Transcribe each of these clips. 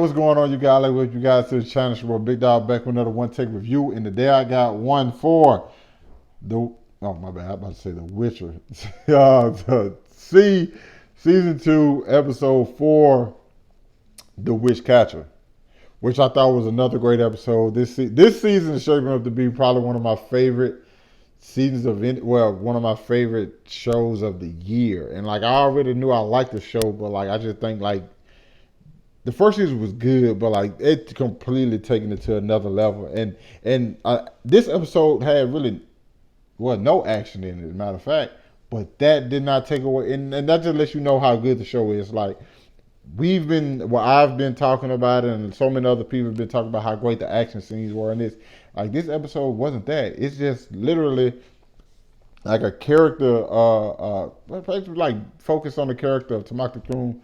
What's going on, you guys? Like, with you guys to the channel, it's your boy Big Dog back with another one take review. And today I got one for the my bad, I'm about to say The Witcher. Season 2, episode 4, The Witch Catcher, which I thought was another great episode. This season is shaping up to be probably one of my favorite seasons of one of my favorite shows of the year. And like I already knew I liked the show, but like I just think like the first season was good, but like it completely taken it to another level. And this episode had really no action in it, as a matter of fact. But that did not take away, and that just lets you know how good the show is. Like I've been talking about it, and so many other people have been talking about how great the action scenes were in this. Like this episode wasn't that. It's just literally like a character, like focus on the character of Tamaktakun,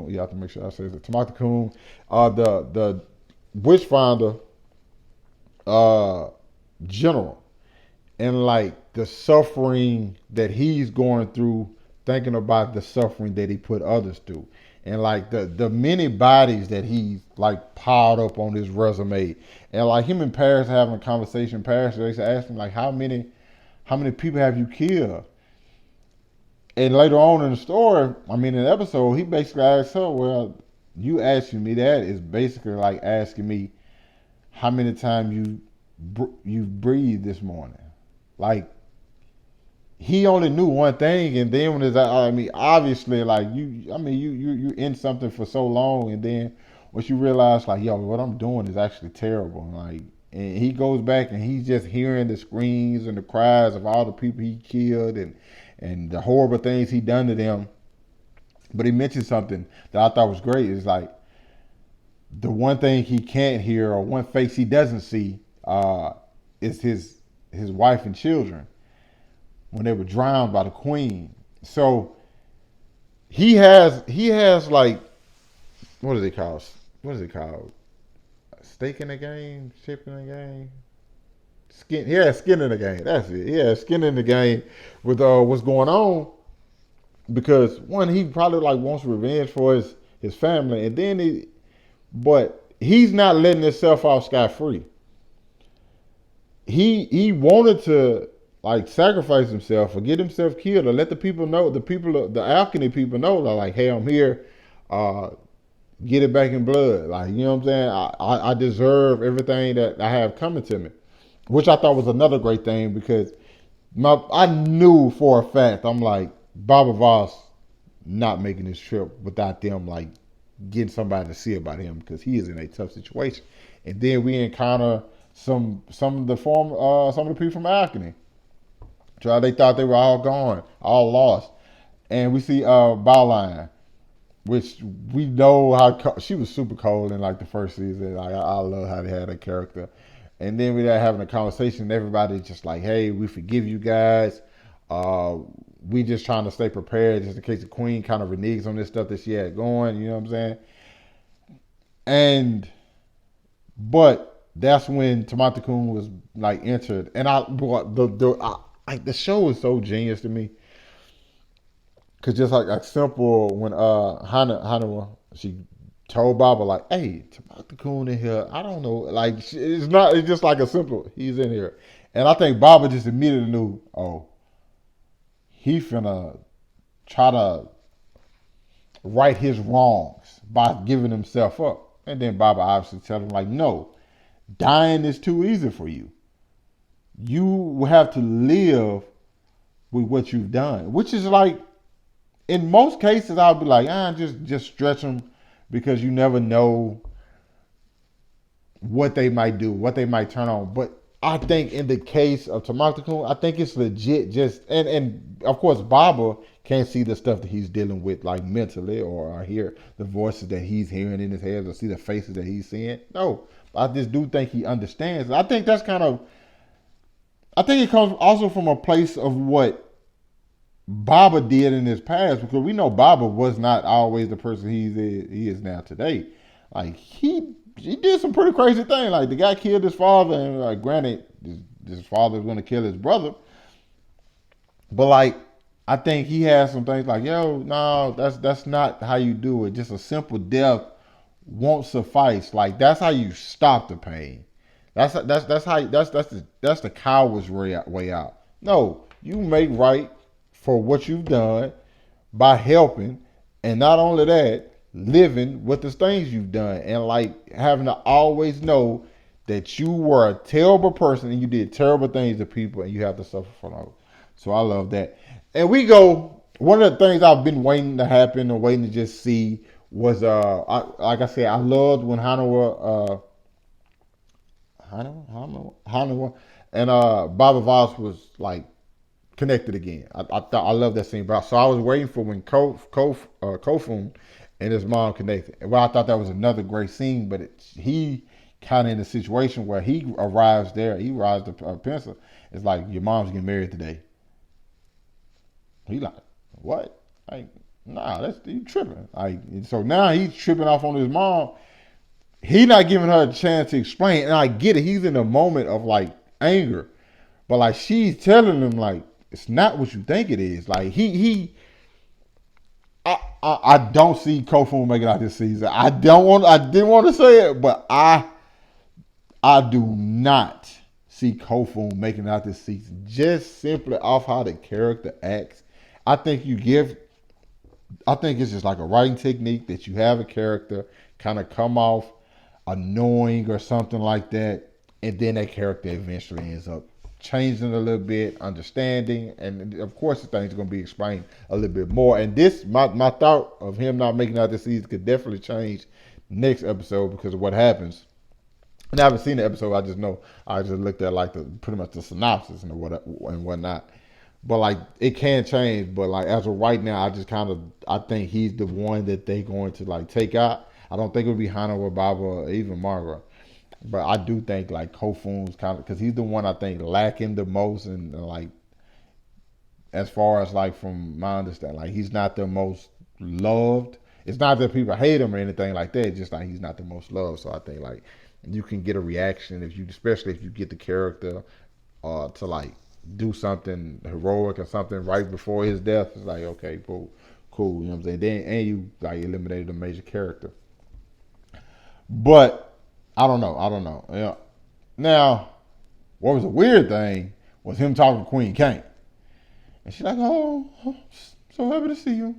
you have to make sure I say it. Tamaktakun, the witchfinder uh, general, and like the suffering that he's going through, thinking about the suffering that he put others through, and like the many bodies that he's like piled up on his resume, and like him and Paris having a conversation. Paris, they asked him like, how many people have you killed? And later on in the story, in the episode, he basically asks her, well, you asking me that is basically like asking me how many times you breathed this morning. Like, he only knew one thing, and then when it's, obviously, like, you in something for so long, and then once you realize, like, yo, what I'm doing is actually terrible, and he goes back and he's just hearing the screams and the cries of all the people he killed, and the horrible things he done to them. But he mentioned something that I thought was great. Is like the one thing he can't hear, or one face he doesn't see, is his wife and children when they were drowned by the queen. So he has like, what is it called? What is it called? Stake in the game, ship in the game. Skin, yeah, skin in the game. That's it. Yeah, skin in the game with what's going on, because one, he probably like wants revenge for his family, and then but he's not letting himself off scot free. He wanted to like sacrifice himself or get himself killed, or let the people know, the Alchemy people know, like, hey, I'm here, uh, get it back in blood. Like, you know what I'm saying? I deserve everything that I have coming to me, which I thought was another great thing, because I knew for a fact, I'm like, Baba Voss not making this trip without them like getting somebody to see about him, because he is in a tough situation. And then we encounter some of the people from Alchemy. So they thought they were all gone, all lost, and we see Bowline, which we know how she was super cold in like the first season. Like, I love how they had a character. And then we were having a conversation. Everybody's just like, hey, we forgive you guys. Uh, we just trying to stay prepared just in case the queen kind of reneges on this stuff that she had going. You know what I'm saying? And but that's when Tamatakun was like entered, and the show is so genius to me, because just like simple when Haniwa, she told Baba like, hey, Tamatakun in here. I don't know, like it's just like a simple, he's in here, and I think Baba just immediately knew, oh, he finna try to right his wrongs by giving himself up. And then Baba obviously tell him like, no, dying is too easy for you. You will have to live with what you've done, which is like, in most cases, I'll be like, just stretch them, because you never know what they might do, what they might turn on. But I think in the case of Tamaktakun, I think it's legit. Just and of course, Baba can't see the stuff that he's dealing with like mentally, or hear the voices that he's hearing in his head, or see the faces that he's seeing. No, I just do think he understands. I think that's kind of. I think it comes also from a place of what Baba did in his past, because we know Baba was not always the person he is now today. Like he did some pretty crazy things. Like the guy killed his father, and granted, his father was going to kill his brother, but like I think he has some things like, yo, no, that's not how you do it. Just a simple death won't suffice. Like that's how you stop the pain. That's the coward's way out. No, you make right for what you've done by helping, and not only that, living with the things you've done, and like having to always know that you were a terrible person and you did terrible things to people, and you have to suffer from it. So I love that. And we go. One of the things I've been waiting to happen or waiting to just see was like I said, I loved when Haniwa and Baba Voss was like connected again. I thought I love that scene, but so I was waiting for when Kofun and his mom connected. Well, I thought that was another great scene, but he kind of in a situation where he arrives there. He arrives to Pennsa. It's like your mom's getting married today. He like what? Like nah, that's you tripping. Like so now he's tripping off on his mom. He not giving her a chance to explain, and I get it. He's in a moment of like anger, but like she's telling him like it's not what you think it is. Like I don't see Kofun making out this season. I didn't want to say it, but I do not see Kofun making out this season. Just simply off how the character acts. I think it's just like a writing technique that you have a character kind of come off annoying or something like that, and then that character eventually ends up changing a little bit, understanding, and of course the thing's going to be explained a little bit more. And this, my thought of him not making out this season could definitely change next episode because of what happens. And I haven't seen the episode. I just know I just looked at like the pretty much the synopsis and whatnot. But like it can change. But like as of right now, I think he's the one that they going to like take out. I don't think it would be Haniwa, Baba, or even Maghra. But I do think like Kofun's kind of because he's the one I think lacking the most, and like as far as like from my understanding, like he's not the most loved. It's not that people hate him or anything like that. It's just like he's not the most loved. So I think like you can get a reaction especially if you get the character to like do something heroic or something right before his death. It's like okay, cool. You know what I'm saying? Then and you like eliminated a major character. But I don't know. Yeah. Now, what was a weird thing was him talking to Queen Kane. And she's like, oh, so happy to see you.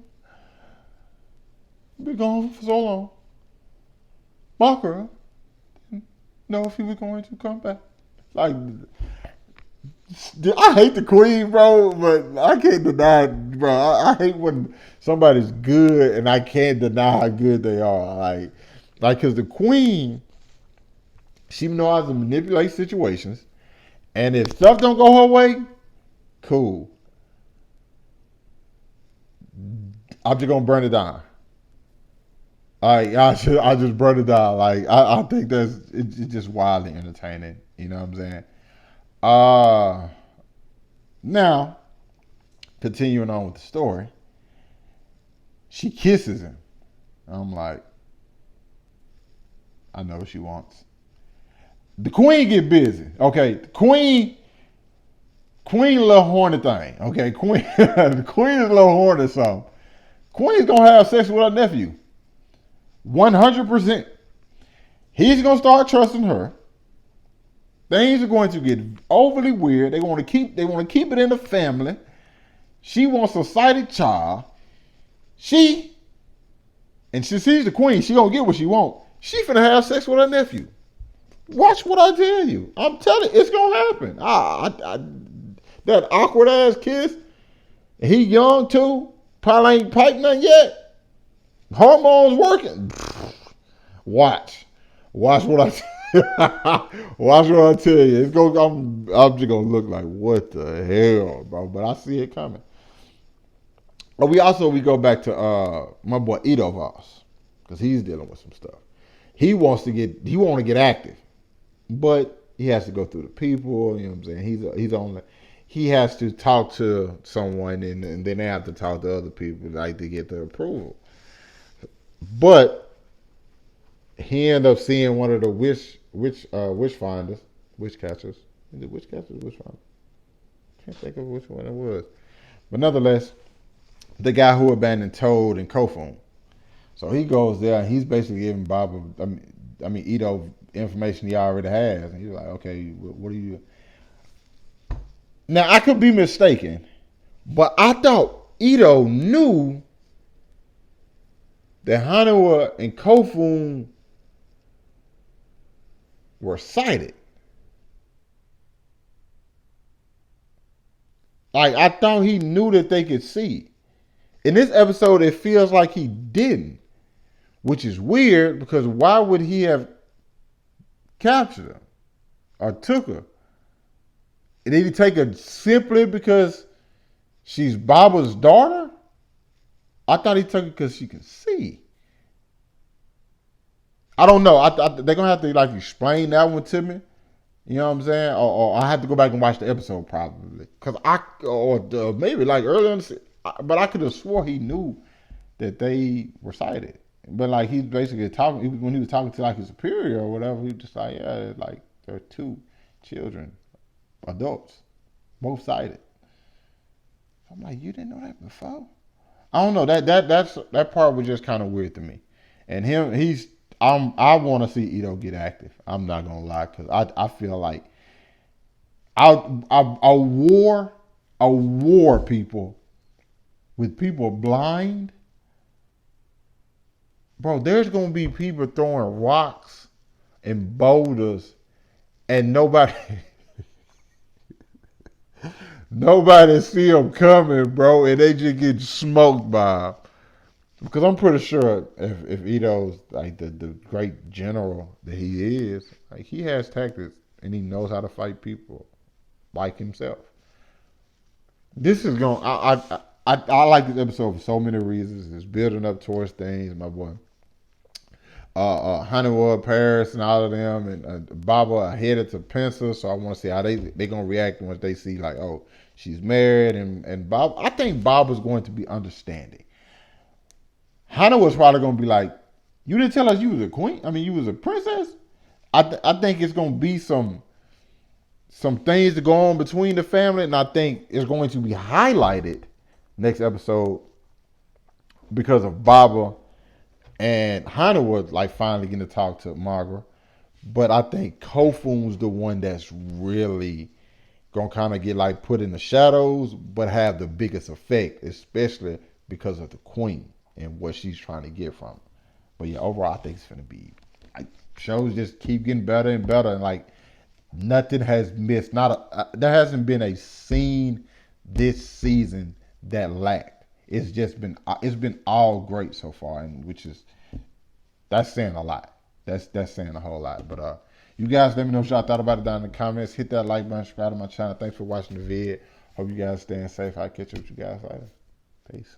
Been gone for so long. Maghra didn't know if he was going to come back. Like, I hate the Queen, bro, but I can't deny it, bro. I hate when somebody's good and I can't deny how good they are. Like, because the Queen, she knows how to manipulate situations, and if stuff don't go her way, cool. I'm just gonna burn it down. I just burn it down. Like I think it's just wildly entertaining. You know what I'm saying? Now continuing on with the story, she kisses him. I'm like, I know what she wants. The Queen get busy. Okay, the Queen a little horny thing. Okay, Queen the Queen is a little horny something. Queen's gonna have sex with her nephew. 100%. He's gonna start trusting her. Things are going to get overly weird. They want to keep it in the family. She wants a sighted child. And since she's the Queen, she gonna get what she want. She finna have sex with her nephew. Watch what I tell you. I'm telling you, it's gonna happen. That awkward ass kiss. He young too. Probably ain't piped nothing yet. Hormones working. Watch what I. Watch what I tell you. I'm just gonna look like what the hell, bro. But I see it coming. But we go back to my boy Ito Voss because he's dealing with some stuff. He want to get active, but he has to go through the people. You know what I'm saying? He has to talk to someone, and then they have to talk to other people like to get their approval. But he ended up seeing one of the witch finders, witch catchers. Is it witch catchers? Witch finders? Can't think of which one it was. But nonetheless, the guy who abandoned Toad and Kofun. So he goes there and he's basically giving Baba, Ito information he already has. And he's like, okay, what are you? Now I could be mistaken, but I thought Ito knew that Haniwa and Kofun were sighted. Like I thought he knew that they could see. In this episode, it feels like he didn't, which is weird because why would he have captured her or took her? Did he take her simply because she's Baba's daughter? I thought he took her because she could see. I don't know. They're gonna have to like explain that one to me. You know what I'm saying? Or I have to go back and watch the episode probably because maybe like earlier, but I could have swore he knew that they were sighted. But like he's basically talking when he was talking to like his superior or whatever. He was just like, yeah, like there are two children, adults, both sighted. I'm like, you didn't know that before? I don't know. That part was just kind of weird to me. And I want to see Ito get active. I'm not gonna lie, because I feel like a war people with people blind, bro. There's gonna be people throwing rocks and boulders, and nobody nobody see them coming, bro, and they just get smoked by them. Because I'm pretty sure if Ito's like the great general that he is, like he has tactics and he knows how to fight people like himself. This is going. I like this episode for so many reasons. It's building up towards things. My boy, Haniwa, Paris, and all of them, and Baba are headed to Pennsa. So I want to see how they gonna react once they see like, oh, she's married, and Bob. I think Baba's going to be understanding. Hannah was probably gonna be like, "You didn't tell us you was a queen. I mean, you was a princess." I think it's gonna be some things to go on between the family, and I think it's going to be highlighted next episode because of Baba and Hannah was like finally getting to talk to Maghra. But I think Kofun's the one that's really gonna kind of get like put in the shadows, but have the biggest effect, especially because of the queen and what she's trying to get from it. But yeah, overall, I think it's gonna be like shows just keep getting better and better, and like nothing has missed. There hasn't been a scene this season that lacked. It's been all great so far, and which is that's saying a lot. That's saying a whole lot. But you guys let me know what y'all thought about it down in the comments. Hit that like button, subscribe to my channel. Thanks for watching the vid. Hope you guys staying safe. I'll catch up with you guys later. Peace.